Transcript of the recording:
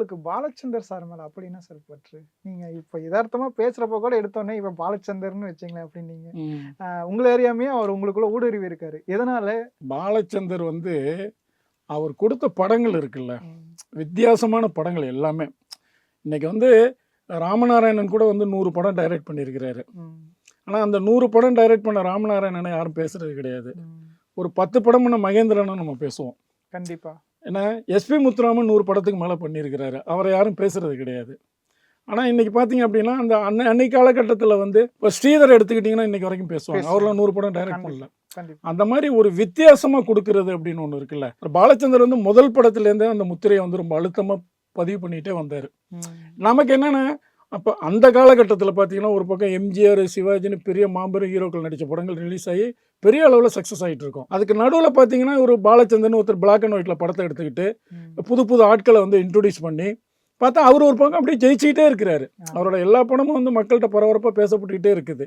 உங்களுக்கு பாலச்சந்தர் சார் மேல அப்படி என்ன சார் பற்று? நீங்க இப்ப எதார்த்தமா பேசுறப்ப கூட எடுத்தோனே இவன் பாலச்சந்தர்ன்னு வச்சுங்களேன் அப்படின்னீங்க. ம். உங்கள அறியாமயே அவர் உங்களுக்குள்ள ஊடுருவி இருக்காரு. எதனால? பாலச்சந்தர் வந்து அவர் கொடுத்த படங்கள் இருக்குல்ல, ம். வித்தியாசமான படங்கள் எல்லாமே. இன்னைக்கு வந்து ராமநாராயணன் கூட வந்து 100 படம் டைரக்ட் பண்ணியிருக்கிறாரு. ம். ஆனா அந்த 100 படம் டைரக்ட் பண்ண ராமநாராயணனை யாரும் பேசுறது கிடையாது. ம். ஒரு 10 படம் பண்ண மகேந்திரனை நம்ம பேசுவோம். கண்டிப்பா. ஏன்னா எஸ்பி முத்துராமன் 100 படத்துக்கு மேலே பண்ணியிருக்கிறாரு. அவரை யாரும் பேசுறது கிடையாது. ஆனால் இன்னைக்கு பார்த்தீங்க அப்படின்னா அந்த அன்னைக்கு காலகட்டத்தில் வந்து இப்போ ஸ்ரீதர் எடுத்துக்கிட்டிங்கன்னா இன்னைக்கு வரைக்கும் பேசுவாங்க. அவர்லாம் 100 படம் டைரக்ட் பண்ணல. கண்டிப்பா. அந்த மாதிரி ஒரு வித்தியாசமாக கொடுக்கறது அப்படின்னு ஒன்று இருக்குல்ல. பாலச்சந்தர் வந்து முதல் படத்துலேருந்தே அந்த முத்திரையை வந்து ரொம்ப அழுத்தமாக பதிவு பண்ணிகிட்டே வந்தார். ம். நமக்கு என்னென்னா அப்போ அந்த காலகட்டத்தில் பார்த்தீங்கன்னா ஒரு பக்கம் எம்ஜிஆர் சிவாஜின்னு பெரிய மாபெரும் ஹீரோக்கள் நடித்த படங்கள் ரிலீஸ் ஆகி பெரிய அளவில் சக்ஸஸ் ஆகிட்டு இருக்கும். அதுக்கு நடுவில் பார்த்தீங்கன்னா ஒரு பாலச்சந்திரன் ஒருத்தர் பிளாக் அண்ட் ஒயிட்டில் படத்தை எடுத்துக்கிட்டு புது புது ஆட்களை வந்து இன்ட்ரொடியூஸ் பண்ணி பார்த்தா அவர் ஒரு பக்கம் அப்படியே ஜெயிச்சுக்கிட்டே இருக்கிறாரு. அவரோட எல்லா படமும் வந்து மக்கள்கிட்ட பரபரப்பாக பேசப்பட்டுக்கிட்டே இருக்குது.